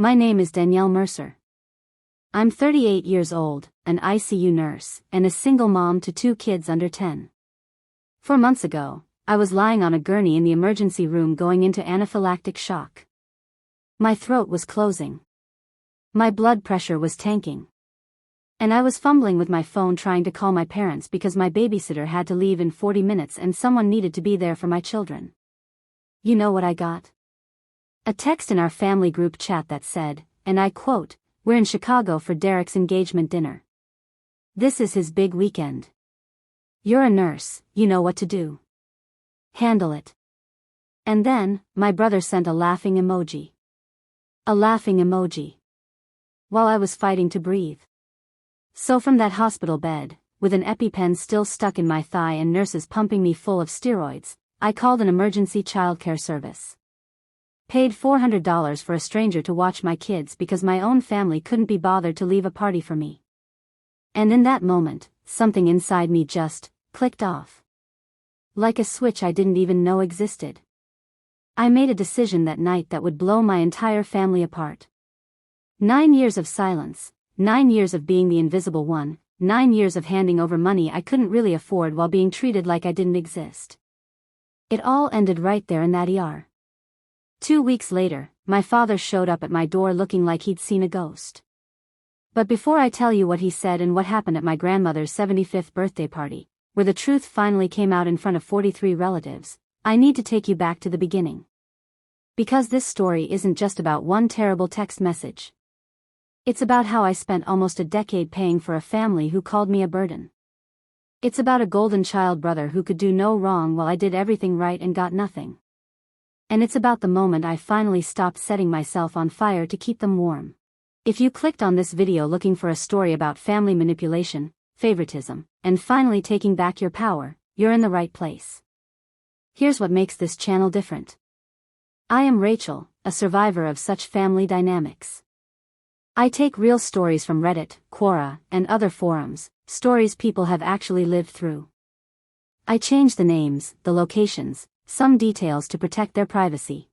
My name is Danielle Mercer. I'm 38 years old, an ICU nurse, and a single mom to 2 kids under 10. 4 months ago, I was lying on a gurney in the emergency room going into anaphylactic shock. My throat was closing. My blood pressure was tanking. And I was fumbling with my phone trying to call my parents because my babysitter had to leave in 40 minutes and someone needed to be there for my children. You know what I got? A text in our family group chat that said, and I quote, "We're in Chicago for Derek's engagement dinner. This is his big weekend. You're a nurse, you know what to do. Handle it." And then, my brother sent a laughing emoji. A laughing emoji. While I was fighting to breathe. So from that hospital bed, with an EpiPen still stuck in my thigh and nurses pumping me full of steroids, I called an emergency childcare service. Paid $400 for a stranger to watch my kids because my own family couldn't be bothered to leave a party for me. And in that moment, something inside me just clicked off. Like a switch I didn't even know existed. I made a decision that night that would blow my entire family apart. 9 years of silence, 9 years of being the invisible one, 9 years of handing over money I couldn't really afford while being treated like I didn't exist. It all ended right there in that ER. 2 weeks later, my father showed up at my door looking like he'd seen a ghost. But before I tell you what he said and what happened at my grandmother's 75th birthday party, where the truth finally came out in front of 43 relatives, I need to take you back to the beginning. Because this story isn't just about one terrible text message. It's about how I spent almost a decade paying for a family who called me a burden. It's about a golden child brother who could do no wrong while I did everything right and got nothing. And it's about the moment I finally stopped setting myself on fire to keep them warm. If you clicked on this video looking for a story about family manipulation, favoritism, and finally taking back your power, you're in the right place. Here's what makes this channel different. I am Rachel, a survivor of such family dynamics. I take real stories from Reddit, Quora, and other forums, stories people have actually lived through. I change the names, the locations, some details to protect their privacy.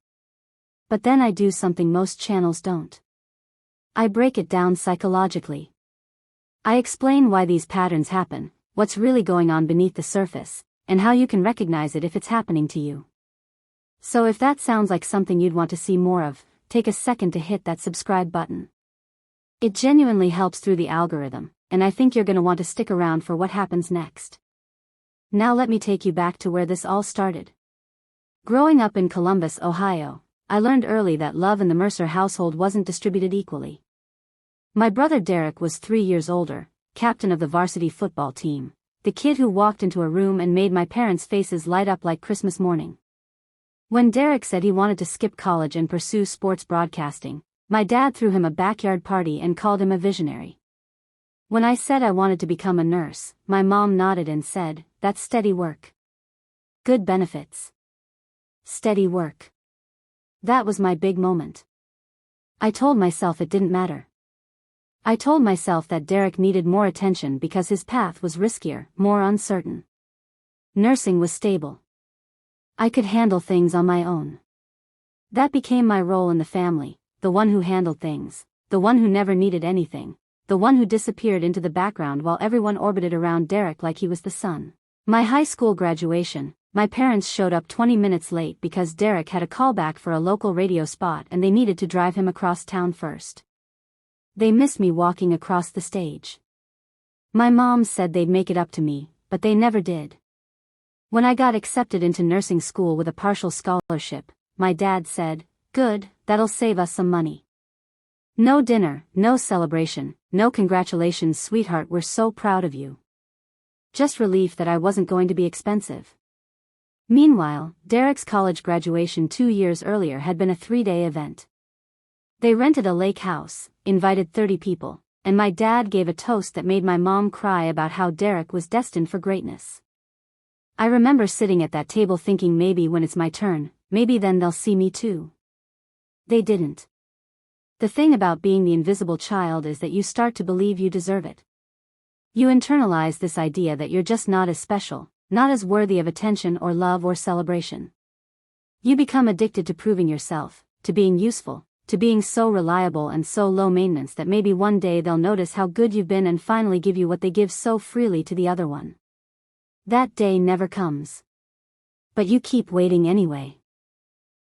But then I do something most channels don't. I break it down psychologically. I explain why these patterns happen, what's really going on beneath the surface, and how you can recognize it if it's happening to you. So if that sounds like something you'd want to see more of, take a second to hit that subscribe button. It genuinely helps through the algorithm, and I think you're going to want to stick around for what happens next. Now let me take you back to where this all started. Growing up in Columbus, Ohio, I learned early that love in the Mercer household wasn't distributed equally. My brother Derek was 3 years older, captain of the varsity football team, the kid who walked into a room and made my parents' faces light up like Christmas morning. When Derek said he wanted to skip college and pursue sports broadcasting, my dad threw him a backyard party and called him a visionary. When I said I wanted to become a nurse, my mom nodded and said, "That's steady work. Good benefits. Steady work." That was my big moment. I told myself it didn't matter. I told myself that Derek needed more attention because his path was riskier, more uncertain. Nursing was stable. I could handle things on my own. That became my role in the family, the one who handled things, the one who never needed anything, the one who disappeared into the background while everyone orbited around Derek like he was the sun. My high school graduation, my parents showed up 20 minutes late because Derek had a callback for a local radio spot and they needed to drive him across town first. They missed me walking across the stage. My mom said they'd make it up to me, but they never did. When I got accepted into nursing school with a partial scholarship, my dad said, "Good, that'll save us some money. No dinner, no celebration, no congratulations, sweetheart, we're so proud of you." Just relief that I wasn't going to be expensive. Meanwhile, Derek's college graduation 2 years earlier had been a 3-day event. They rented a lake house, invited 30 people, and my dad gave a toast that made my mom cry about how Derek was destined for greatness. I remember sitting at that table thinking maybe when it's my turn, maybe then they'll see me too. They didn't. The thing about being the invisible child is that you start to believe you deserve it. You internalize this idea that you're just not as special, not as worthy of attention or love or celebration. You become addicted to proving yourself, to being useful, to being so reliable and so low maintenance that maybe one day they'll notice how good you've been and finally give you what they give so freely to the other one. That day never comes. But you keep waiting anyway.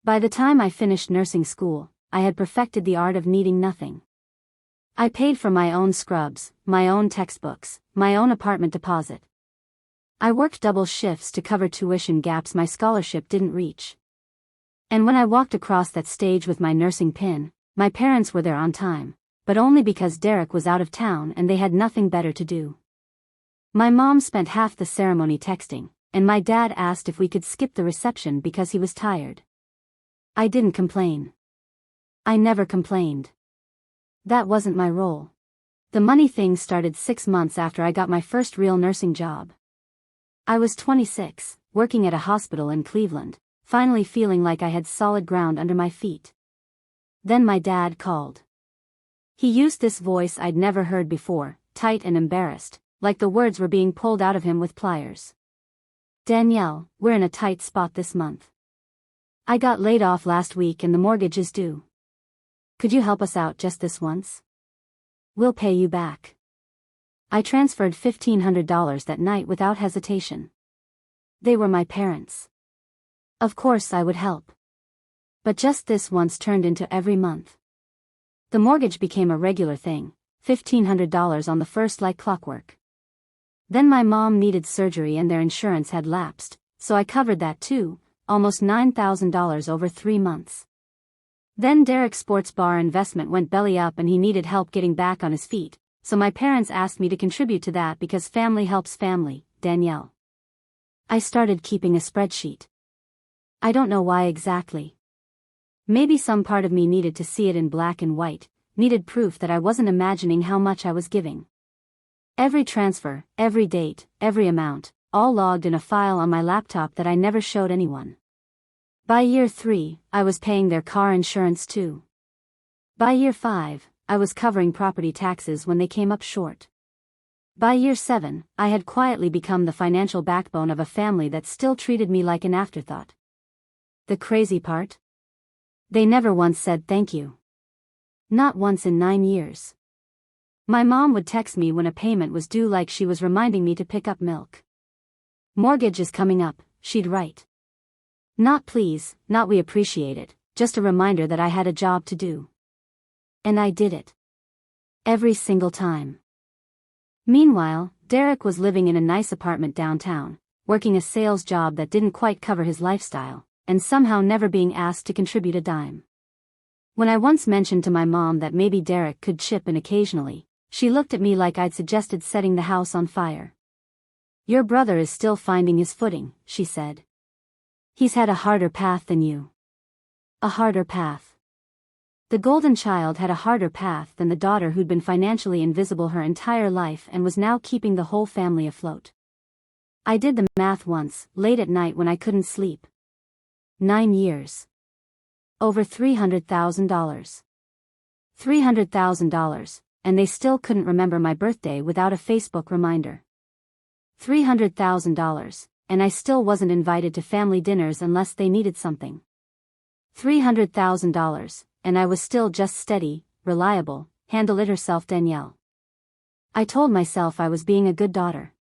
By the time I finished nursing school, I had perfected the art of needing nothing. I paid for my own scrubs, my own textbooks, my own apartment deposit. I worked double shifts to cover tuition gaps my scholarship didn't reach. And when I walked across that stage with my nursing pin, my parents were there on time, but only because Derek was out of town and they had nothing better to do. My mom spent half the ceremony texting, and my dad asked if we could skip the reception because he was tired. I didn't complain. I never complained. That wasn't my role. The money thing started 6 months after I got my first real nursing job. I was 26, working at a hospital in Cleveland, finally feeling like I had solid ground under my feet. Then my dad called. He used this voice I'd never heard before, tight and embarrassed, like the words were being pulled out of him with pliers. "Danielle, we're in a tight spot this month. I got laid off last week and the mortgage is due. Could you help us out just this once? We'll pay you back." I transferred $1,500 that night without hesitation. They were my parents. Of course I would help. But just this once turned into every month. The mortgage became a regular thing, $1,500 on the first like clockwork. Then my mom needed surgery and their insurance had lapsed, so I covered that too, almost $9,000 over 3 months. Then Derek's sports bar investment went belly up and he needed help getting back on his feet, so my parents asked me to contribute to that because family helps family, Danielle. I started keeping a spreadsheet. I don't know why exactly. Maybe some part of me needed to see it in black and white, needed proof that I wasn't imagining how much I was giving. Every transfer, every date, every amount, all logged in a file on my laptop that I never showed anyone. By year 3, I was paying their car insurance too. By year 5, I was covering property taxes when they came up short. By year 7, I had quietly become the financial backbone of a family that still treated me like an afterthought. The crazy part? They never once said thank you. Not once in 9 years. My mom would text me when a payment was due like she was reminding me to pick up milk. "Mortgage is coming up," she'd write. Not please, not we appreciate it, just a reminder that I had a job to do. And I did it. Every single time. Meanwhile, Derek was living in a nice apartment downtown, working a sales job that didn't quite cover his lifestyle, and somehow never being asked to contribute a dime. When I once mentioned to my mom that maybe Derek could chip in occasionally, she looked at me like I'd suggested setting the house on fire. "Your brother is still finding his footing," she said. "He's had a harder path than you." A harder path. The golden child had a harder path than the daughter who'd been financially invisible her entire life and was now keeping the whole family afloat. I did the math once, late at night when I couldn't sleep. 9 years. Over $300,000. $300,000, and they still couldn't remember my birthday without a Facebook reminder. $300,000, and I still wasn't invited to family dinners unless they needed something. $300,000, and I was still just steady, reliable, handle-it-herself Danielle. I told myself I was being a good daughter.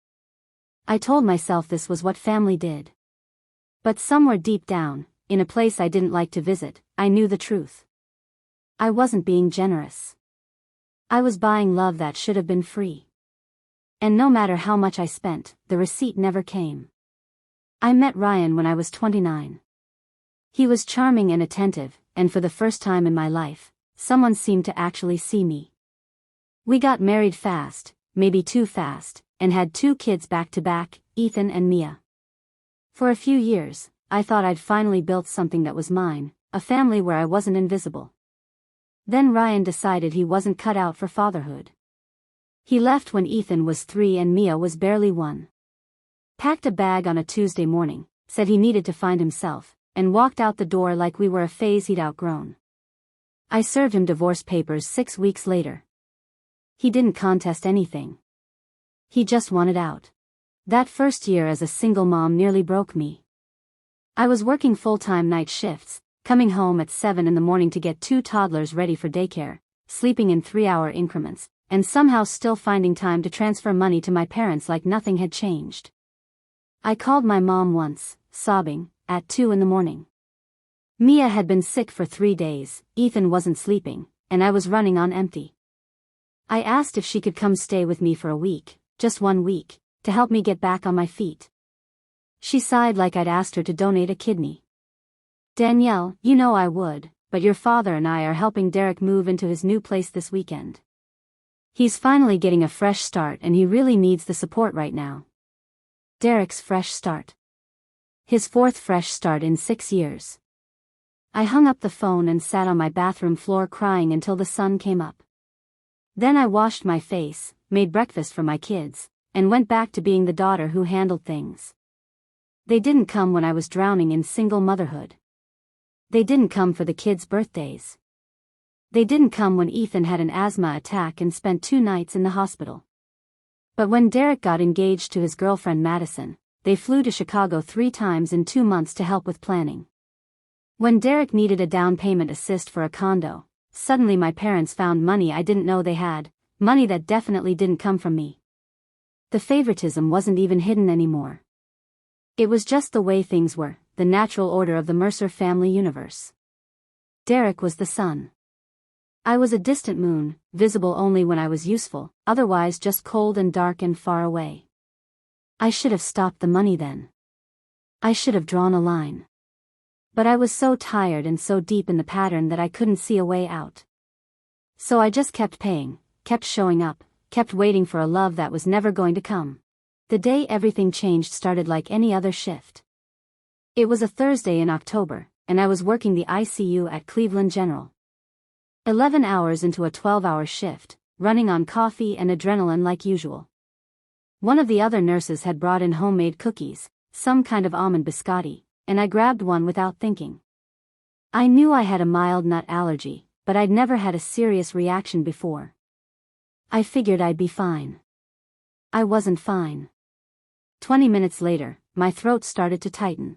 I told myself this was what family did. But somewhere deep down, in a place I didn't like to visit, I knew the truth. I wasn't being generous. I was buying love that should have been free. And no matter how much I spent, the receipt never came. I met Ryan when I was 29. He was charming and attentive, and for the first time in my life, someone seemed to actually see me. We got married fast, maybe too fast, and had 2 kids back to back, Ethan and Mia. For a few years, I thought I'd finally built something that was mine, a family where I wasn't invisible. Then Ryan decided he wasn't cut out for fatherhood. He left when Ethan was 3 and Mia was barely 1. Packed a bag on a Tuesday morning, said he needed to find himself, and walked out the door like we were a phase he'd outgrown. I served him divorce papers 6 weeks later. He didn't contest anything. He just wanted out. That first year as a single mom nearly broke me. I was working full-time night shifts, coming home at 7 in the morning to get 2 toddlers ready for daycare, sleeping in 3-hour increments, and somehow still finding time to transfer money to my parents like nothing had changed. I called my mom once, sobbing, at 2 in the morning. Mia had been sick for 3 days, Ethan wasn't sleeping, and I was running on empty. I asked if she could come stay with me for a week, just 1 week, to help me get back on my feet. She sighed like I'd asked her to donate a kidney. "Danielle, you know I would, but your father and I are helping Derek move into his new place this weekend. He's finally getting a fresh start and he really needs the support right now." Derek's fresh start. His 4th fresh start in 6 years. I hung up the phone and sat on my bathroom floor crying until the sun came up. Then I washed my face, made breakfast for my kids, and went back to being the daughter who handled things. They didn't come when I was drowning in single motherhood. They didn't come for the kids' birthdays. They didn't come when Ethan had an asthma attack and spent 2 nights in the hospital. But when Derek got engaged to his girlfriend Madison, they flew to Chicago 3 times in 2 months to help with planning. When Derek needed a down payment assist for a condo, suddenly my parents found money I didn't know they had, money that definitely didn't come from me. The favoritism wasn't even hidden anymore. It was just the way things were, the natural order of the Mercer family universe. Derek was the sun. I was a distant moon, visible only when I was useful, otherwise just cold and dark and far away. I should have stopped the money then. I should have drawn a line. But I was so tired and so deep in the pattern that I couldn't see a way out. So I just kept paying, kept showing up, kept waiting for a love that was never going to come. The day everything changed started like any other shift. It was a Thursday in October, and I was working the ICU at Cleveland General. 11 hours into a 12-hour shift, running on coffee and adrenaline like usual. One of the other nurses had brought in homemade cookies, some kind of almond biscotti, and I grabbed one without thinking. I knew I had a mild nut allergy, but I'd never had a serious reaction before. I figured I'd be fine. I wasn't fine. 20 minutes later, my throat started to tighten.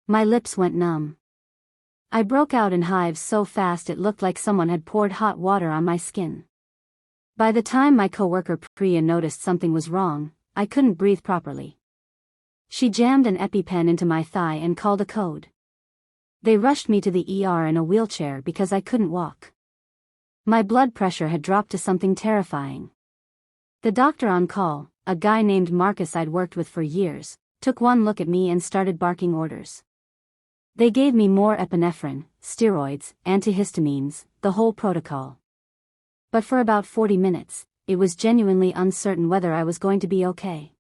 My lips went numb. I broke out in hives so fast it looked like someone had poured hot water on my skin. By the time my coworker Priya noticed something was wrong, I couldn't breathe properly. She jammed an EpiPen into my thigh and called a code. They rushed me to the ER in a wheelchair because I couldn't walk. My blood pressure had dropped to something terrifying. The doctor on call, a guy named Marcus I'd worked with for years, took one look at me and started barking orders. They gave me more epinephrine, steroids, antihistamines, the whole protocol. But for about 40 minutes, it was genuinely uncertain whether I was going to be okay.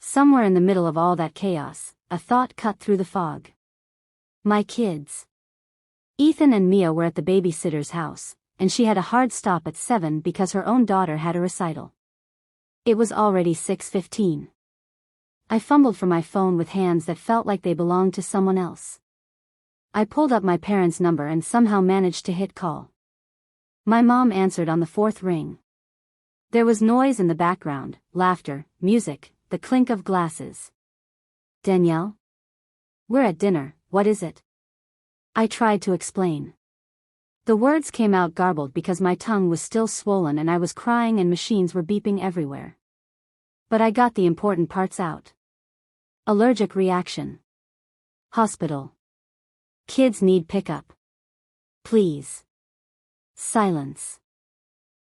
Somewhere in the middle of all that chaos, a thought cut through the fog. My kids. Ethan and Mia were at the babysitter's house, and she had a hard stop at 7 because her own daughter had a recital. It was already 6:15. I fumbled for my phone with hands that felt like they belonged to someone else. I pulled up my parents' number and somehow managed to hit call. My mom answered on the 4th ring. There was noise in the background, laughter, music, the clink of glasses. "Danielle? We're at dinner, what is it?" I tried to explain. The words came out garbled because my tongue was still swollen and I was crying and machines were beeping everywhere. But I got the important parts out. Allergic reaction. Hospital. Kids need pickup. Please. Silence.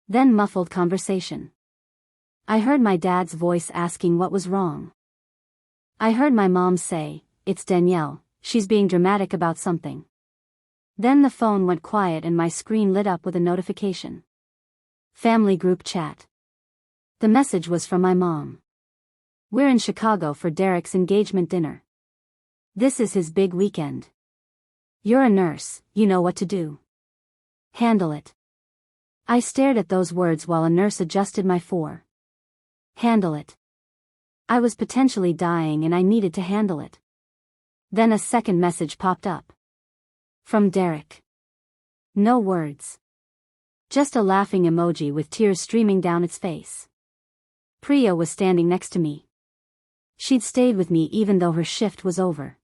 Then muffled conversation. I heard my dad's voice asking what was wrong. I heard my mom say, "It's Danielle, she's being dramatic about something." Then the phone went quiet and my screen lit up with a notification. Family group chat. The message was from my mom. "We're in Chicago for Derek's engagement dinner. This is his big weekend. You're a nurse, you know what to do. Handle it." I stared at those words while a nurse adjusted my handle it. I was potentially dying and I needed to handle it. Then a second message popped up. From Derek. No words. Just a laughing emoji with tears streaming down its face. Priya was standing next to me. She'd stayed with me even though her shift was over.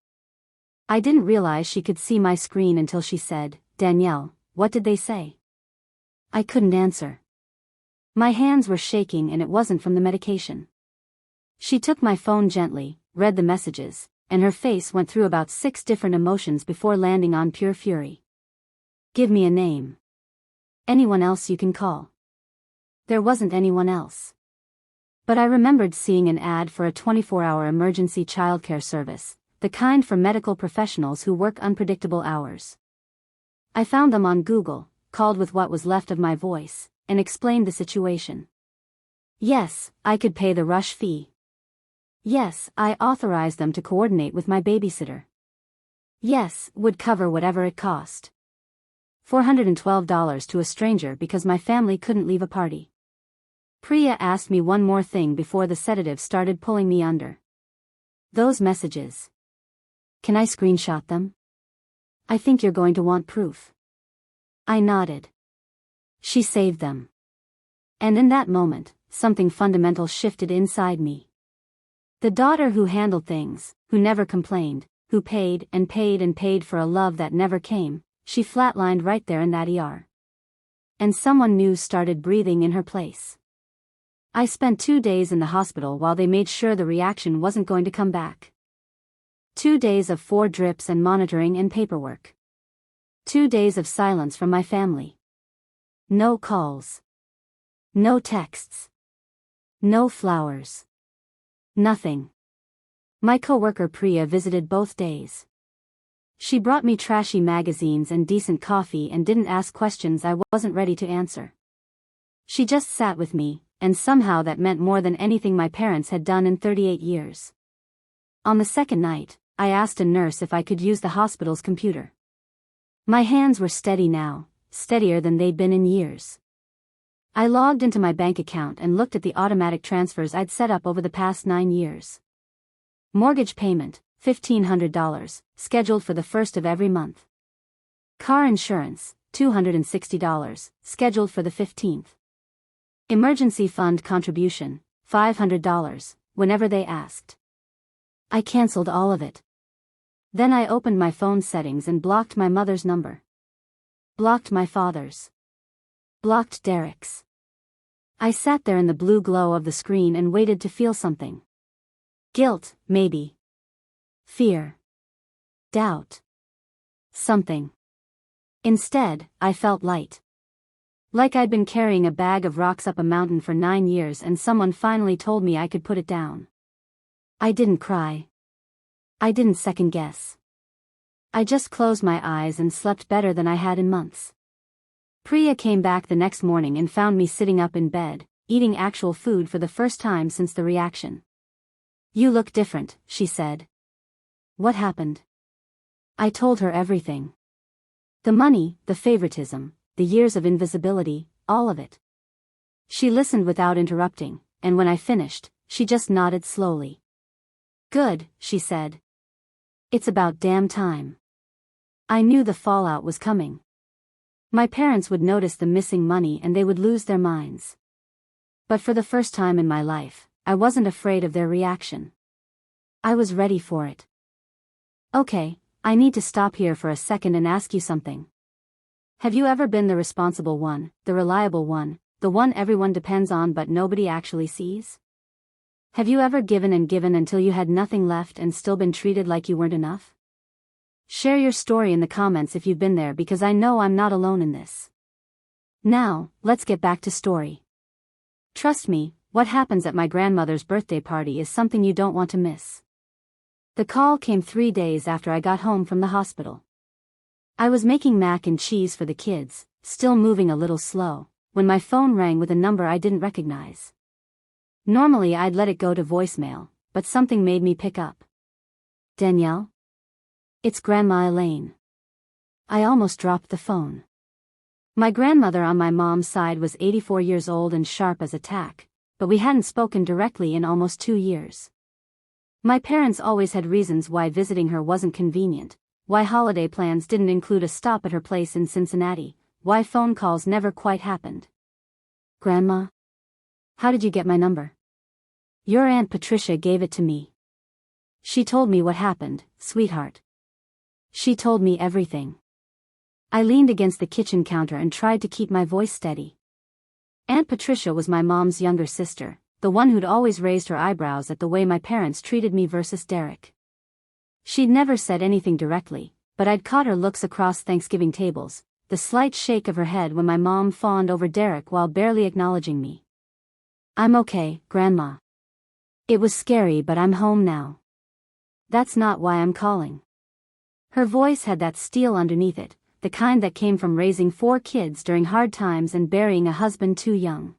I didn't realize she could see my screen until she said, "Danielle, what did they say?" I couldn't answer. My hands were shaking and it wasn't from the medication. She took my phone gently, read the messages, and her face went through about 6 different emotions before landing on pure fury. "Give me a name. Anyone else you can call." There wasn't anyone else. But I remembered seeing an ad for a 24-hour emergency childcare service, the kind for medical professionals who work unpredictable hours. I found them on Google, called with what was left of my voice, and explained the situation. Yes, I could pay the rush fee. Yes, I authorized them to coordinate with my babysitter. Yes, would cover whatever it cost. $412 to a stranger because my family couldn't leave a party. Priya asked me one more thing before the sedative started pulling me under. "Those messages. Can I screenshot them? I think you're going to want proof." I nodded. She saved them. And in that moment, something fundamental shifted inside me. The daughter who handled things, who never complained, who paid and paid and paid for a love that never came, she flatlined right there in that ER. And someone new started breathing in her place. I spent 2 days in the hospital while they made sure the reaction wasn't going to come back. 2 days of 4 drips and monitoring and paperwork. 2 days of silence from my family. No calls. No texts. No flowers. Nothing. My coworker Priya visited both days. She brought me trashy magazines and decent coffee and didn't ask questions I wasn't ready to answer. She just sat with me, and somehow that meant more than anything my parents had done in 38 years. On the second night, I asked a nurse if I could use the hospital's computer. My hands were steady now, steadier than they'd been in years. I logged into my bank account and looked at the automatic transfers I'd set up over the past 9 years. Mortgage payment, $1,500, scheduled for the 1st of every month. Car insurance, $260, scheduled for the 15th. Emergency fund contribution, $500, whenever they asked. I canceled all of it. Then I opened my phone settings and blocked my mother's number. Blocked my father's. Blocked Derek's. I sat there in the blue glow of the screen and waited to feel something. Guilt, maybe. Fear. Doubt. Something. Instead, I felt light. Like I'd been carrying a bag of rocks up a mountain for 9 years and someone finally told me I could put it down. I didn't cry. I didn't second guess. I just closed my eyes and slept better than I had in months. Priya came back the next morning and found me sitting up in bed, eating actual food for the first time since the reaction. "You look different," she said. What happened? I told her everything. The money, the favoritism, the years of invisibility, all of it. She listened without interrupting, and when I finished, she just nodded slowly. "Good," she said. "It's about damn time." I knew the fallout was coming. My parents would notice the missing money and they would lose their minds. But for the first time in my life, I wasn't afraid of their reaction. I was ready for it. "Okay, I need to stop here for a second and ask you something. Have you ever been the responsible one, the reliable one, the one everyone depends on but nobody actually sees? Have you ever given and given until you had nothing left and still been treated like you weren't enough? Share your story in the comments if you've been there because I know I'm not alone in this. Now, let's get back to story. Trust me, what happens at my grandmother's birthday party is something you don't want to miss. The call came 3 days after I got home from the hospital. I was making mac and cheese for the kids, still moving a little slow, when my phone rang with a number I didn't recognize. Normally I'd let it go to voicemail, but something made me pick up. "Danielle? It's Grandma Elaine." I almost dropped the phone. My grandmother on my mom's side was 84 years old and sharp as a tack, but we hadn't spoken directly in almost 2 years. My parents always had reasons why visiting her wasn't convenient, why holiday plans didn't include a stop at her place in Cincinnati, why phone calls never quite happened. "Grandma? How did you get my number?" "Your Aunt Patricia gave it to me. She told me what happened, sweetheart." She told me everything. I leaned against the kitchen counter and tried to keep my voice steady. Aunt Patricia was my mom's younger sister, the one who'd always raised her eyebrows at the way my parents treated me versus Derek. She'd never said anything directly, but I'd caught her looks across Thanksgiving tables, the slight shake of her head when my mom fawned over Derek while barely acknowledging me. "I'm okay, Grandma. It was scary, but I'm home now. That's not why I'm calling." Her voice had that steel underneath it, the kind that came from raising 4 kids during hard times and burying a husband too young.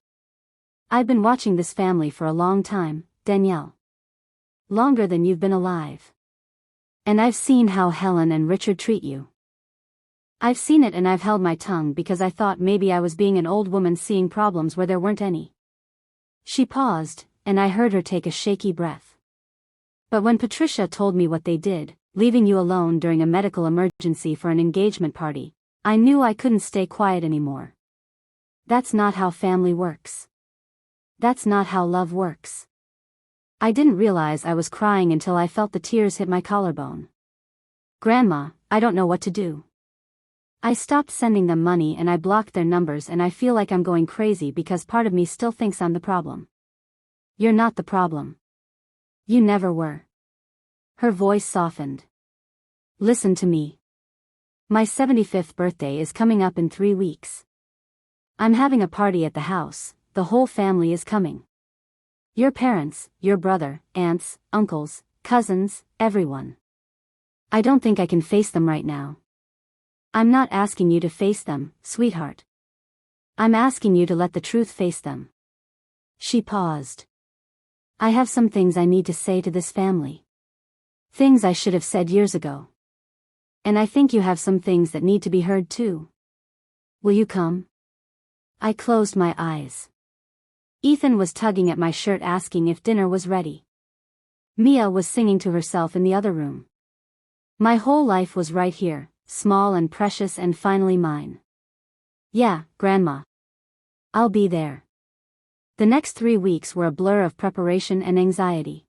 "I've been watching this family for a long time, Danielle. Longer than you've been alive. And I've seen how Helen and Richard treat you. I've seen it, and I've held my tongue because I thought maybe I was being an old woman seeing problems where there weren't any." She paused, and I heard her take a shaky breath. "But when Patricia told me what they did, leaving you alone during a medical emergency for an engagement party, I knew I couldn't stay quiet anymore. That's not how family works. That's not how love works." I didn't realize I was crying until I felt the tears hit my collarbone. "Grandma, I don't know what to do. I stopped sending them money and I blocked their numbers, and I feel like I'm going crazy because part of me still thinks I'm the problem." "You're not the problem. You never were." Her voice softened. "Listen to me. My 75th birthday is coming up in 3 weeks. I'm having a party at the house, the whole family is coming. Your parents, your brother, aunts, uncles, cousins, everyone. I don't think I can face them right now. I'm not asking you to face them, sweetheart. I'm asking you to let the truth face them." She paused. "I have some things I need to say to this family. Things I should have said years ago. And I think you have some things that need to be heard too. Will you come?" I closed my eyes. Ethan was tugging at my shirt asking if dinner was ready. Mia was singing to herself in the other room. My whole life was right here, small and precious and finally mine. "Yeah, Grandma. I'll be there." The next 3 weeks were a blur of preparation and anxiety.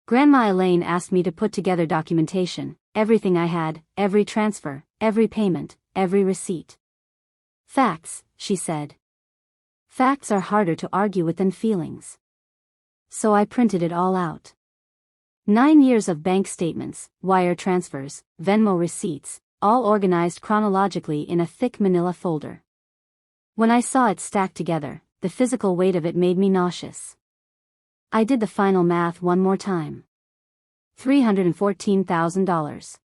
Grandma Elaine asked me to put together documentation, everything I had, every transfer, every payment, every receipt. "Facts," she said. "Facts are harder to argue with than feelings." So I printed it all out. 9 years of bank statements, wire transfers, Venmo receipts, all organized chronologically in a thick manila folder. When I saw it stacked together, the physical weight of it made me nauseous. I did the final math one more time. $314,000.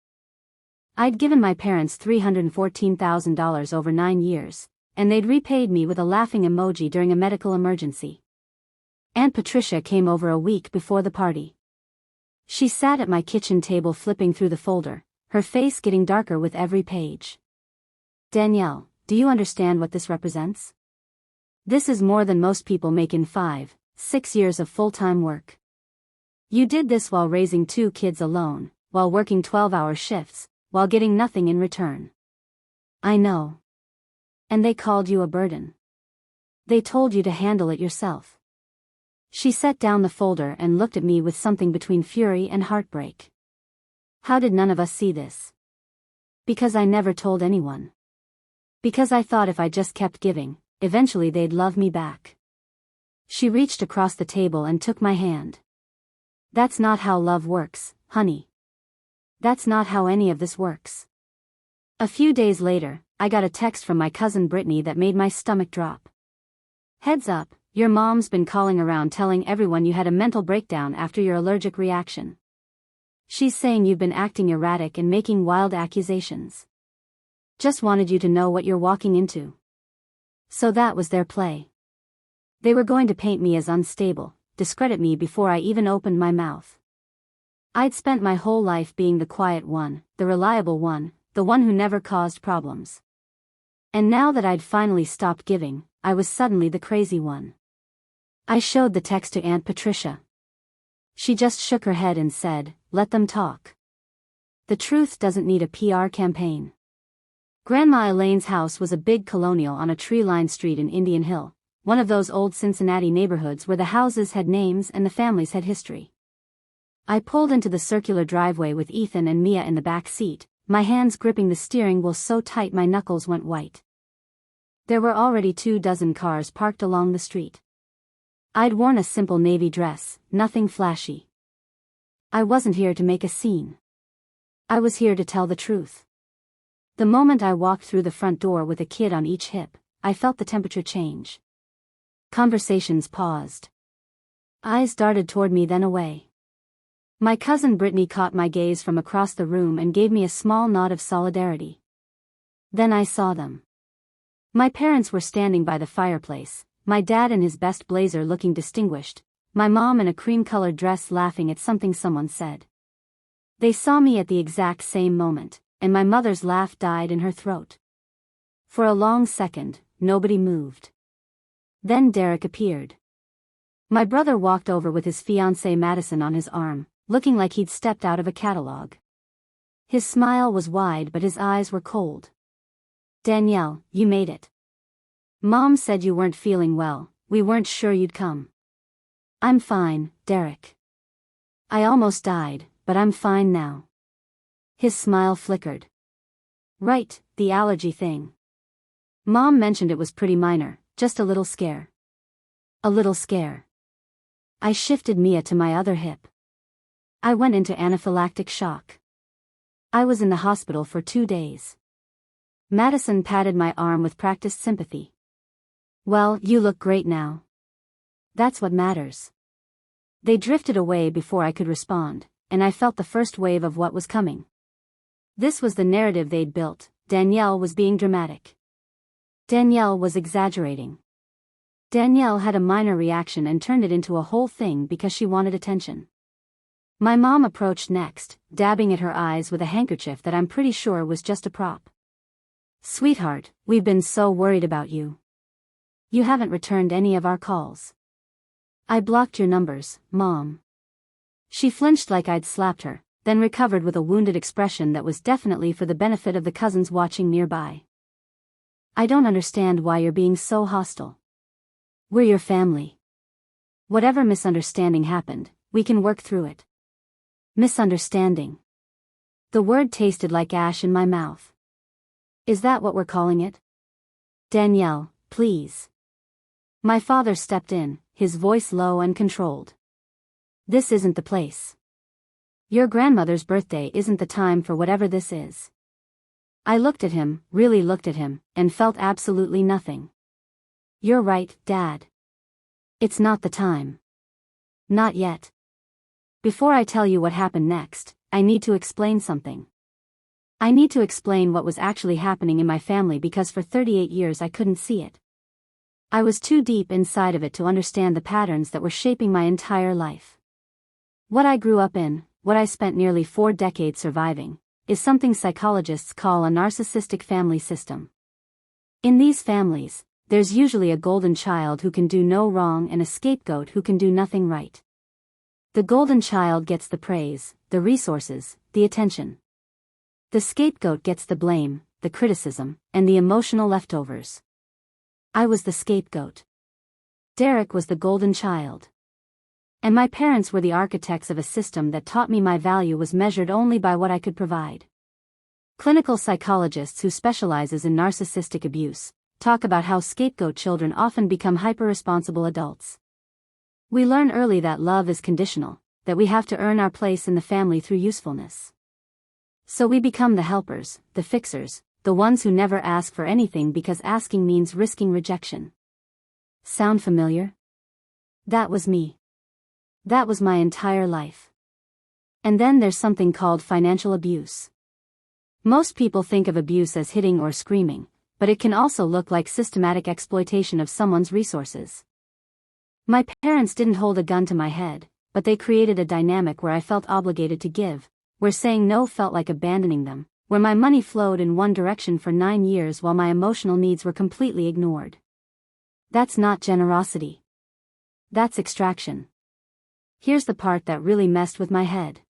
I'd given my parents $314,000 over 9 years, and they'd repaid me with a laughing emoji during a medical emergency. Aunt Patricia came over a week before the party. She sat at my kitchen table flipping through the folder, her face getting darker with every page. "Danielle, do you understand what this represents? This is more than most people make in 5, 6 years of full-time work. You did this while raising 2 kids alone, while working 12-hour shifts, while getting nothing in return. I know. And they called you a burden. They told you to handle it yourself." She set down the folder and looked at me with something between fury and heartbreak. "How did none of us see this? Because I never told anyone. Because I thought if I just kept giving, eventually they'd love me back." She reached across the table and took my hand. "That's not how love works, honey. That's not how any of this works." A few days later, I got a text from my cousin Brittany that made my stomach drop. "Heads up, your mom's been calling around telling everyone you had a mental breakdown after your allergic reaction. She's saying you've been acting erratic and making wild accusations. Just wanted you to know what you're walking into." So that was their play. They were going to paint me as unstable, discredit me before I even opened my mouth. I'd spent my whole life being the quiet one, the reliable one, the one who never caused problems. And now that I'd finally stopped giving, I was suddenly the crazy one. I showed the text to Aunt Patricia. She just shook her head and said, "Let them talk. The truth doesn't need a PR campaign." Grandma Elaine's house was a big colonial on a tree-lined street in Indian Hill, one of those old Cincinnati neighborhoods where the houses had names and the families had history. I pulled into the circular driveway with Ethan and Mia in the back seat, my hands gripping the steering wheel so tight my knuckles went white. There were already 24 cars parked along the street. I'd worn a simple navy dress, nothing flashy. I wasn't here to make a scene. I was here to tell the truth. The moment I walked through the front door with a kid on each hip, I felt the temperature change. Conversations paused. Eyes darted toward me then away. My cousin Brittany caught my gaze from across the room and gave me a small nod of solidarity. Then I saw them. My parents were standing by the fireplace, my dad in his best blazer looking distinguished, my mom in a cream-colored dress laughing at something someone said. They saw me at the exact same moment, and my mother's laugh died in her throat. For a long second, nobody moved. Then Derek appeared. My brother walked over with his fiancée Madison on his arm, looking like he'd stepped out of a catalog. His smile was wide but his eyes were cold. "Danielle, you made it. Mom said you weren't feeling well, we weren't sure you'd come." "I'm fine, Derek. I almost died, but I'm fine now." His smile flickered. "Right, the allergy thing. Mom mentioned it was pretty minor, just a little scare." "A little scare." I shifted Mia to my other hip. I went into anaphylactic shock. I was in the hospital for 2 days. Madison patted my arm with practiced sympathy. "Well, you look great now. That's what matters." They drifted away before I could respond, and I felt the first wave of what was coming. This was the narrative they'd built. Danielle was being dramatic. Danielle was exaggerating. Danielle had a minor reaction and turned it into a whole thing because she wanted attention. My mom approached next, dabbing at her eyes with a handkerchief that I'm pretty sure was just a prop. "Sweetheart, we've been so worried about you. You haven't returned any of our calls." "I blocked your numbers, Mom." She flinched like I'd slapped her, then recovered with a wounded expression that was definitely for the benefit of the cousins watching nearby. "I don't understand why you're being so hostile. We're your family. Whatever misunderstanding happened, we can work through it." Misunderstanding. The word tasted like ash in my mouth. "Is that what we're calling it?" "Danielle, please." My father stepped in, his voice low and controlled. "This isn't the place. Your grandmother's birthday isn't the time for whatever this is." I looked at him, really looked at him, and felt absolutely nothing. "You're right, Dad. It's not the time. Not yet. Before I tell you what happened next, I need to explain something. I need to explain what was actually happening in my family because for 38 years I couldn't see it. I was too deep inside of it to understand the patterns that were shaping my entire life. What I grew up in, what I spent nearly 4 decades surviving, is something psychologists call a narcissistic family system. In these families, there's usually a golden child who can do no wrong and a scapegoat who can do nothing right. The golden child gets the praise, the resources, the attention. The scapegoat gets the blame, the criticism, and the emotional leftovers. I was the scapegoat. Derek was the golden child. And my parents were the architects of a system that taught me my value was measured only by what I could provide. Clinical psychologists who specializes in narcissistic abuse talk about how scapegoat children often become hyper-responsible adults. We learn early that love is conditional, that we have to earn our place in the family through usefulness. So we become the helpers, the fixers, the ones who never ask for anything because asking means risking rejection. Sound familiar? That was me. That was my entire life. And then there's something called financial abuse. Most people think of abuse as hitting or screaming, but it can also look like systematic exploitation of someone's resources. My parents didn't hold a gun to my head, but they created a dynamic where I felt obligated to give, where saying no felt like abandoning them, where my money flowed in one direction for 9 years while my emotional needs were completely ignored. That's not generosity. That's extraction. Here's the part that really messed with my head.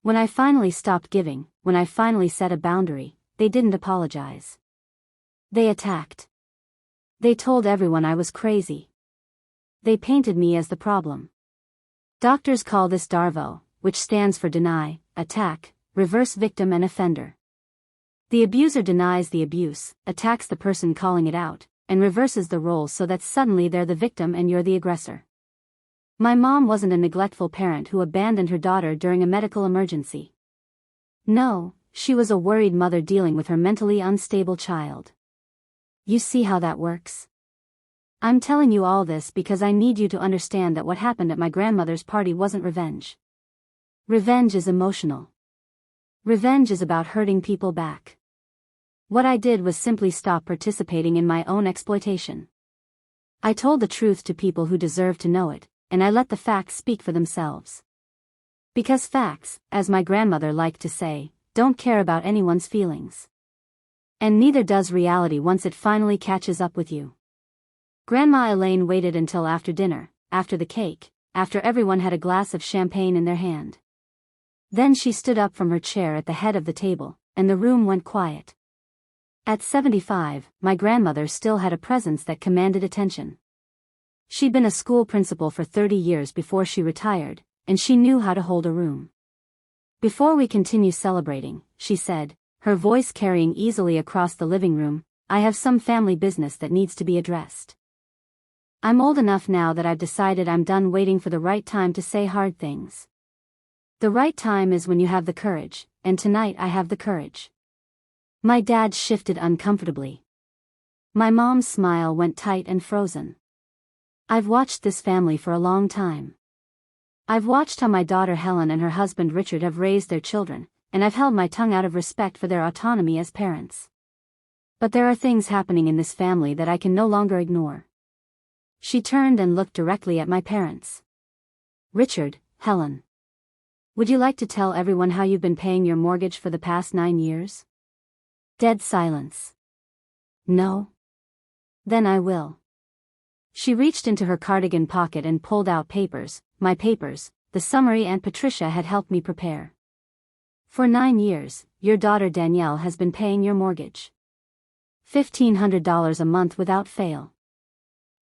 When I finally stopped giving, when I finally set a boundary, they didn't apologize. They attacked. They told everyone I was crazy. They painted me as the problem. Doctors call this DARVO, which stands for deny, attack, reverse victim and offender. The abuser denies the abuse, attacks the person calling it out, and reverses the roles so that suddenly they're the victim and you're the aggressor. My mom wasn't a neglectful parent who abandoned her daughter during a medical emergency. No, she was a worried mother dealing with her mentally unstable child. You see how that works? I'm telling you all this because I need you to understand that what happened at my grandmother's party wasn't revenge. Revenge is emotional. Revenge is about hurting people back. What I did was simply stop participating in my own exploitation. I told the truth to people who deserved to know it, and I let the facts speak for themselves. Because facts, as my grandmother liked to say, don't care about anyone's feelings. And neither does reality once it finally catches up with you. Grandma Elaine waited until after dinner, after the cake, after everyone had a glass of champagne in their hand. Then she stood up from her chair at the head of the table, and the room went quiet. At 75, my grandmother still had a presence that commanded attention. She'd been a school principal for 30 years before she retired, and she knew how to hold a room. Before we continue celebrating, she said, her voice carrying easily across the living room, I have some family business that needs to be addressed. I'm old enough now that I've decided I'm done waiting for the right time to say hard things. The right time is when you have the courage, and tonight I have the courage. My dad shifted uncomfortably. My mom's smile went tight and frozen. I've watched this family for a long time. I've watched how my daughter Helen and her husband Richard have raised their children, and I've held my tongue out of respect for their autonomy as parents. But there are things happening in this family that I can no longer ignore. She turned and looked directly at my parents. Richard, Helen. Would you like to tell everyone how you've been paying your mortgage for the past 9 years? Dead silence. No? Then I will. She reached into her cardigan pocket and pulled out papers, my papers, the summary Aunt Patricia had helped me prepare. For 9 years, your daughter Danielle has been paying your mortgage. $1,500 a month without fail.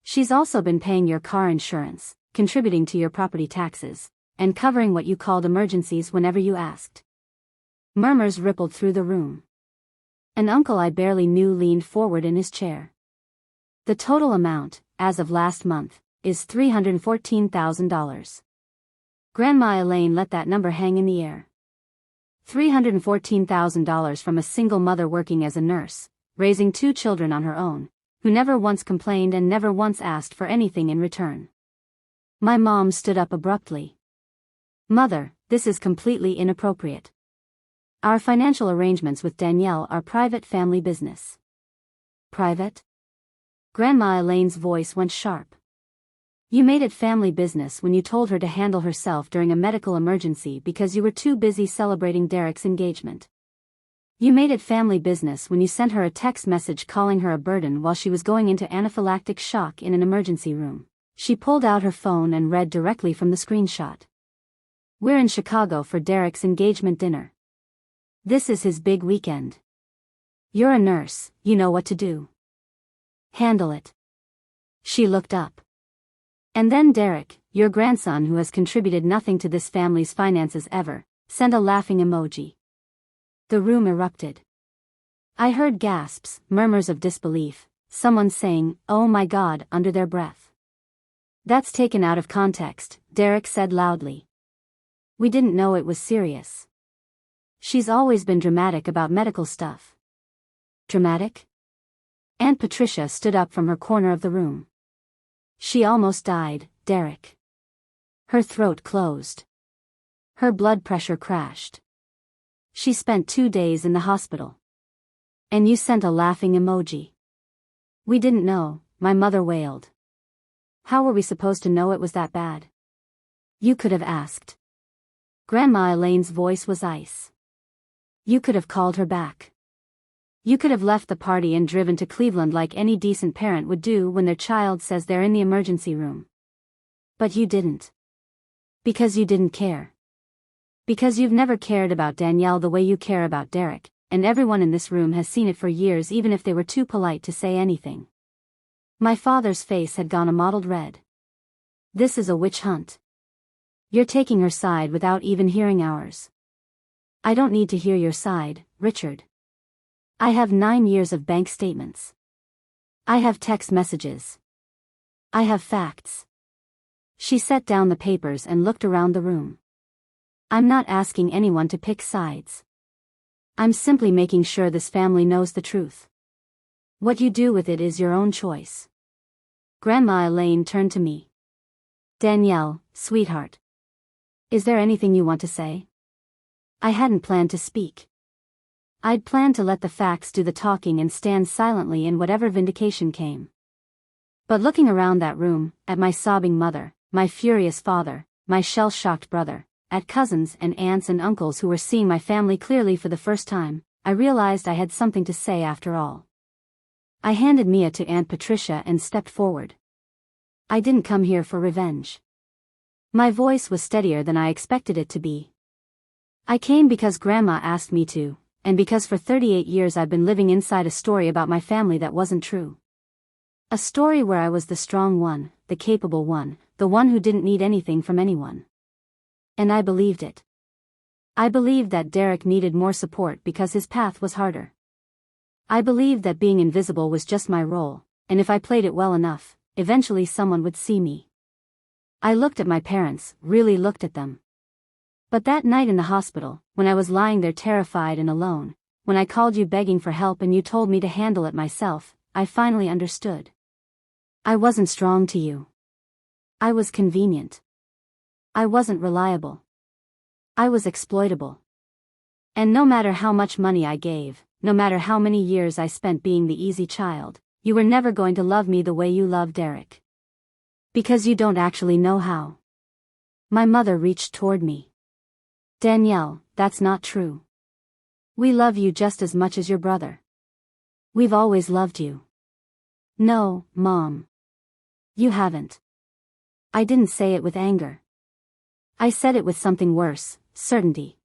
She's also been paying your car insurance, contributing to your property taxes, and covering what you called emergencies whenever you asked. Murmurs rippled through the room. An uncle I barely knew leaned forward in his chair. The total amount, as of last month, is $314,000. Grandma Elaine let that number hang in the air. $314,000 from a single mother working as a nurse, raising 2 children on her own, who never once complained and never once asked for anything in return. My mom stood up abruptly. Mother, this is completely inappropriate. Our financial arrangements with Danielle are private family business. Private? Grandma Elaine's voice went sharp. You made it family business when you told her to handle herself during a medical emergency because you were too busy celebrating Derek's engagement. You made it family business when you sent her a text message calling her a burden while she was going into anaphylactic shock in an emergency room. She pulled out her phone and read directly from the screenshot. We're in Chicago for Derek's engagement dinner. This is his big weekend. You're a nurse, you know what to do. Handle it. She looked up. And then Derek, your grandson who has contributed nothing to this family's finances ever, sent a laughing emoji. The room erupted. I heard gasps, murmurs of disbelief, someone saying, "Oh my God," under their breath. That's taken out of context, Derek said loudly. We didn't know it was serious. She's always been dramatic about medical stuff. Dramatic? Aunt Patricia stood up from her corner of the room. She almost died, Derek. Her throat closed. Her blood pressure crashed. She spent 2 days in the hospital. And you sent a laughing emoji. We didn't know, my mother wailed. How were we supposed to know it was that bad? You could have asked. Grandma Elaine's voice was ice. You could have called her back. You could have left the party and driven to Cleveland like any decent parent would do when their child says they're in the emergency room. But you didn't. Because you didn't care. Because you've never cared about Danielle the way you care about Derek, and everyone in this room has seen it for years even if they were too polite to say anything. My father's face had gone a mottled red. This is a witch hunt. You're taking her side without even hearing ours. I don't need to hear your side, Richard. I have 9 years of bank statements. I have text messages. I have facts. She set down the papers and looked around the room. I'm not asking anyone to pick sides. I'm simply making sure this family knows the truth. What you do with it is your own choice. Grandma Elaine turned to me. Danielle, sweetheart. Is there anything you want to say? I hadn't planned to speak. I'd planned to let the facts do the talking and stand silently in whatever vindication came. But looking around that room, at my sobbing mother, my furious father, my shell-shocked brother, at cousins and aunts and uncles who were seeing my family clearly for the first time, I realized I had something to say after all. I handed Mia to Aunt Patricia and stepped forward. I didn't come here for revenge. My voice was steadier than I expected it to be. I came because Grandma asked me to, and because for 38 years I've been living inside a story about my family that wasn't true. A story where I was the strong one, the capable one, the one who didn't need anything from anyone. And I believed it. I believed that Derek needed more support because his path was harder. I believed that being invisible was just my role, and if I played it well enough, eventually someone would see me. I looked at my parents, really looked at them. But that night in the hospital, when I was lying there terrified and alone, when I called you begging for help and you told me to handle it myself, I finally understood. I wasn't strong to you. I was convenient. I wasn't reliable. I was exploitable. And no matter how much money I gave, no matter how many years I spent being the easy child, you were never going to love me the way you love Derek. Because you don't actually know how. My mother reached toward me. Danielle, that's not true. We love you just as much as your brother. We've always loved you. No, Mom. You haven't. I didn't say it with anger. I said it with something worse, certainty.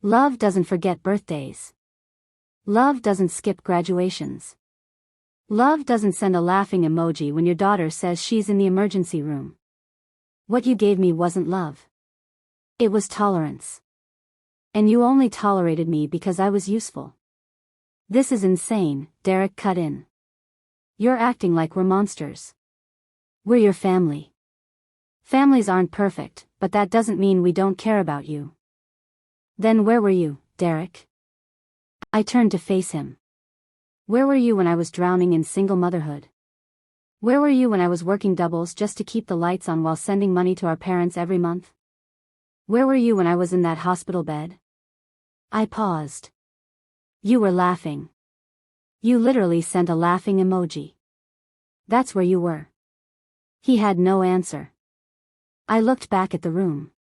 Love doesn't forget birthdays. Love doesn't skip graduations. Love doesn't send a laughing emoji when your daughter says she's in the emergency room. What you gave me wasn't love. It was tolerance. And you only tolerated me because I was useful. This is insane, Derek cut in. You're acting like we're monsters. We're your family. Families aren't perfect, but that doesn't mean we don't care about you. Then where were you, Derek? I turned to face him. Where were you when I was drowning in single motherhood? Where were you when I was working doubles just to keep the lights on while sending money to our parents every month? Where were you when I was in that hospital bed? I paused. You were laughing. You literally sent a laughing emoji. That's where you were. He had no answer. I looked back at the room.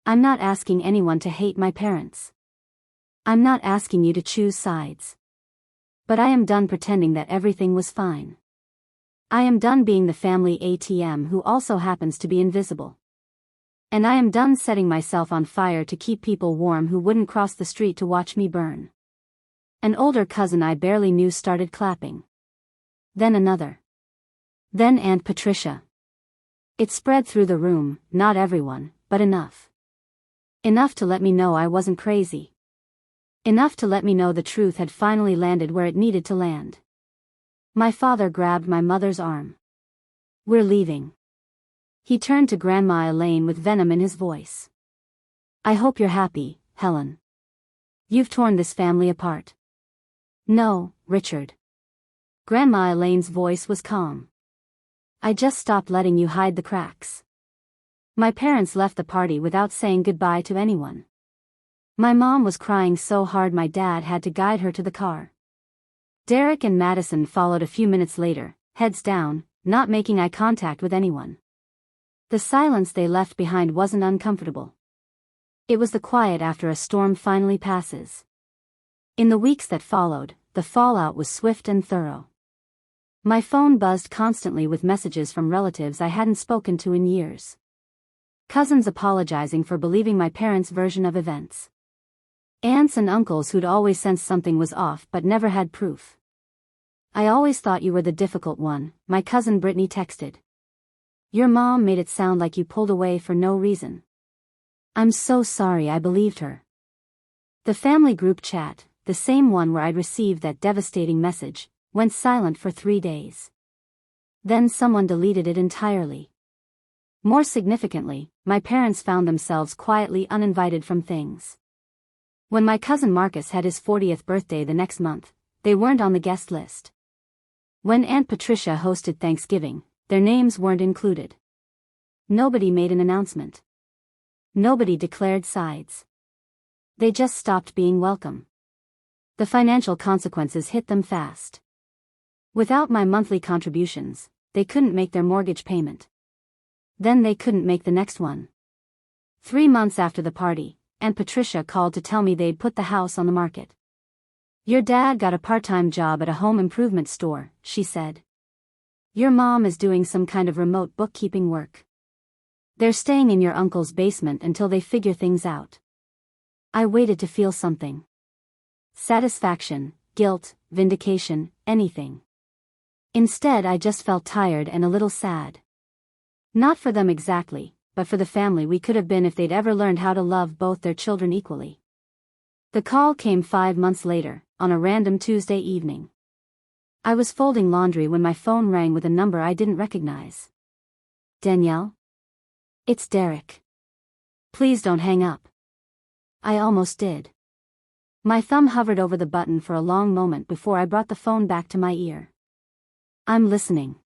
I'm not asking anyone to hate my parents. I'm not asking you to choose sides. But I am done pretending that everything was fine. I am done being the family ATM who also happens to be invisible. And I am done setting myself on fire to keep people warm who wouldn't cross the street to watch me burn. An older cousin I barely knew started clapping. Then another. Then Aunt Patricia. It spread through the room, not everyone, but enough. Enough to let me know I wasn't crazy. Enough to let me know the truth had finally landed where it needed to land. My father grabbed my mother's arm. We're leaving. He turned to Grandma Elaine with venom in his voice. I hope you're happy, Helen. You've torn this family apart. No, Richard. Grandma Elaine's voice was calm. I just stopped letting you hide the cracks. My parents left the party without saying goodbye to anyone. My mom was crying so hard my dad had to guide her to the car. Derek and Madison followed a few minutes later, heads down, not making eye contact with anyone. The silence they left behind wasn't uncomfortable. It was the quiet after a storm finally passes. In the weeks that followed, the fallout was swift and thorough. My phone buzzed constantly with messages from relatives I hadn't spoken to in years. Cousins apologizing for believing my parents' version of events. Aunts and uncles who'd always sensed something was off but never had proof. I always thought you were the difficult one, my cousin Brittany texted. Your mom made it sound like you pulled away for no reason. I'm so sorry I believed her. The family group chat, the same one where I'd received that devastating message, went silent for 3 days. Then someone deleted it entirely. More significantly, my parents found themselves quietly uninvited from things. When my cousin Marcus had his 40th birthday the next month, they weren't on the guest list. When Aunt Patricia hosted Thanksgiving, their names weren't included. Nobody made an announcement. Nobody declared sides. They just stopped being welcome. The financial consequences hit them fast. Without my monthly contributions, they couldn't make their mortgage payment. Then they couldn't make the next one. 3 months after the party, Aunt Patricia called to tell me they'd put the house on the market. "Your dad got a part-time job at a home improvement store," she said. "Your mom is doing some kind of remote bookkeeping work. They're staying in your uncle's basement until they figure things out." I waited to feel something. Satisfaction, guilt, vindication, anything. Instead, I just felt tired and a little sad. Not for them exactly, but for the family we could have been if they'd ever learned how to love both their children equally. The call came 5 months later, on a random Tuesday evening. I was folding laundry when my phone rang with a number I didn't recognize. "Danielle? It's Derek. Please don't hang up." I almost did. My thumb hovered over the button for a long moment before I brought the phone back to my ear. "I'm listening.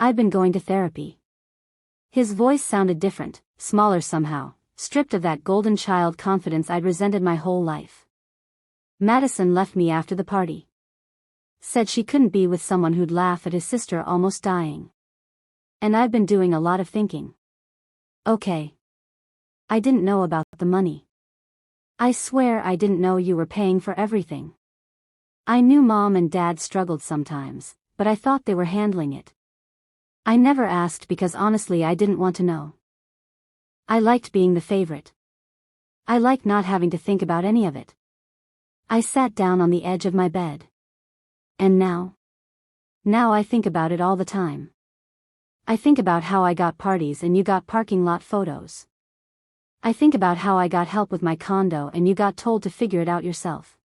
I've been going to therapy." His voice sounded different, smaller somehow, stripped of that golden child confidence I'd resented my whole life. "Madison left me after the party. Said she couldn't be with someone who'd laugh at his sister almost dying. And I've been doing a lot of thinking." "Okay. I didn't know about the money. I swear I didn't know you were paying for everything. I knew Mom and Dad struggled sometimes, but I thought they were handling it. I never asked because honestly I didn't want to know. I liked being the favorite. I liked not having to think about any of it." I sat down on the edge of my bed. "And now? Now I think about it all the time. I think about how I got parties and you got parking lot photos. I think about how I got help with my condo and you got told to figure it out yourself."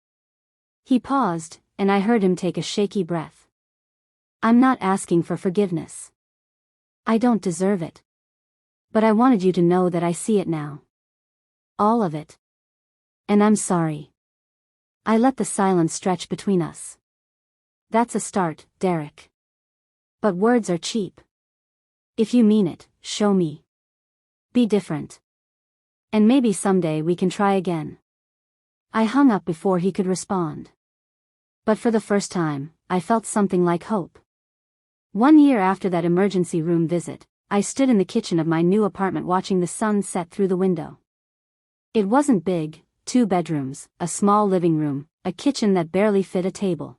He paused, and I heard him take a shaky breath. "I'm not asking for forgiveness. I don't deserve it. But I wanted you to know that I see it now. All of it. And I'm sorry. I let the silence stretch between us." "That's a start, Derek. But words are cheap. If you mean it, show me. Be different. And maybe someday we can try again." I hung up before he could respond. But for the first time, I felt something like hope. 1 year after that emergency room visit, I stood in the kitchen of my new apartment watching the sun set through the window. It wasn't big, 2 bedrooms, a small living room, a kitchen that barely fit a table.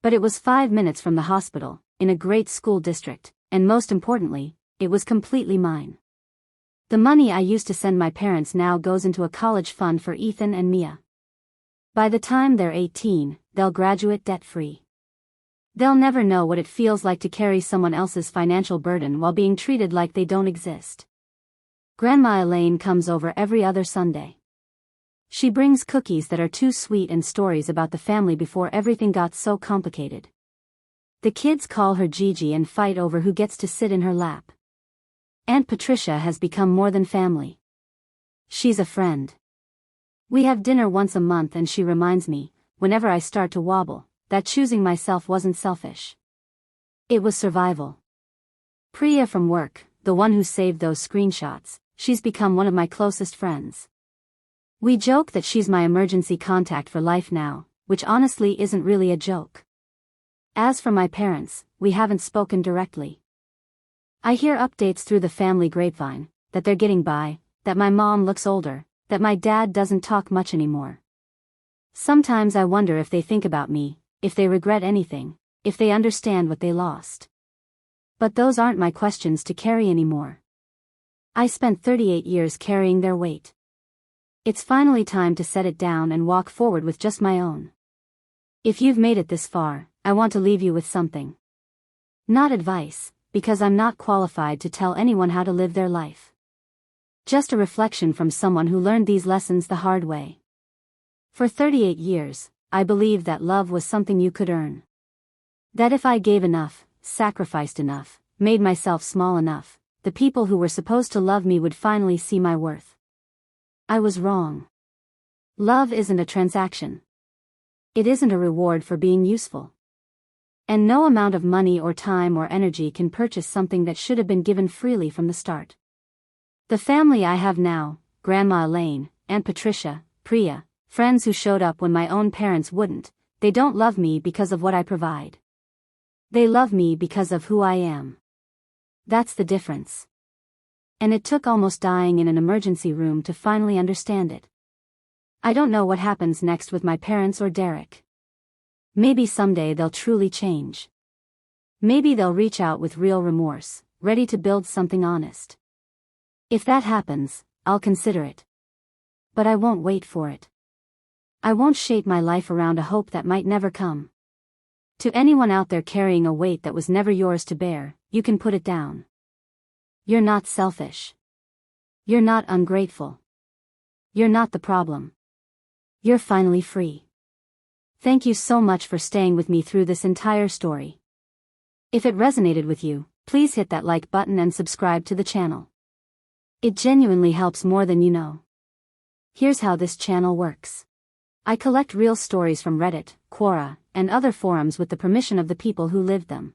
But it was 5 minutes from the hospital, in a great school district, and most importantly, it was completely mine. The money I used to send my parents now goes into a college fund for Ethan and Mia. By the time they're 18, they'll graduate debt-free. They'll never know what it feels like to carry someone else's financial burden while being treated like they don't exist. Grandma Elaine comes over every other Sunday. She brings cookies that are too sweet and stories about the family before everything got so complicated. The kids call her Gigi and fight over who gets to sit in her lap. Aunt Patricia has become more than family. She's a friend. We have dinner once a month and she reminds me, whenever I start to wobble, that choosing myself wasn't selfish. It was survival. Priya from work, the one who saved those screenshots, she's become one of my closest friends. We joke that she's my emergency contact for life now, which honestly isn't really a joke. As for my parents, we haven't spoken directly. I hear updates through the family grapevine, that they're getting by, that my mom looks older, that my dad doesn't talk much anymore. Sometimes I wonder if they think about me, if they regret anything, if they understand what they lost. But those aren't my questions to carry anymore. I spent 38 years carrying their weight. It's finally time to set it down and walk forward with just my own. If you've made it this far, I want to leave you with something. Not advice, because I'm not qualified to tell anyone how to live their life. Just a reflection from someone who learned these lessons the hard way. For 38 years, I believed that love was something you could earn. That if I gave enough, sacrificed enough, made myself small enough, the people who were supposed to love me would finally see my worth. I was wrong. Love isn't a transaction. It isn't a reward for being useful. And no amount of money or time or energy can purchase something that should have been given freely from the start. The family I have now, Grandma Elaine, Aunt Patricia, Priya, friends who showed up when my own parents wouldn't, they don't love me because of what I provide. They love me because of who I am. That's the difference. And it took almost dying in an emergency room to finally understand it. I don't know what happens next with my parents or Derek. Maybe someday they'll truly change. Maybe they'll reach out with real remorse, ready to build something honest. If that happens, I'll consider it. But I won't wait for it. I won't shape my life around a hope that might never come. To anyone out there carrying a weight that was never yours to bear, you can put it down. You're not selfish. You're not ungrateful. You're not the problem. You're finally free. Thank you so much for staying with me through this entire story. If it resonated with you, please hit that like button and subscribe to the channel. It genuinely helps more than you know. Here's how this channel works. I collect real stories from Reddit, Quora, and other forums with the permission of the people who lived them.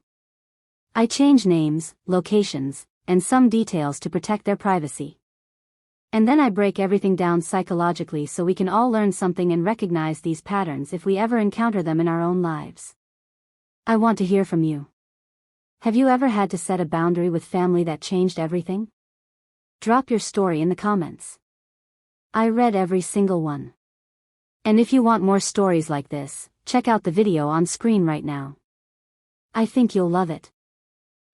I change names, locations, and some details to protect their privacy. And then I break everything down psychologically so we can all learn something and recognize these patterns if we ever encounter them in our own lives. I want to hear from you. Have you ever had to set a boundary with family that changed everything? Drop your story in the comments. I read every single one. And if you want more stories like this, check out the video on screen right now. I think you'll love it.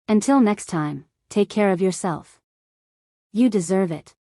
Until next time, take care of yourself. You deserve it.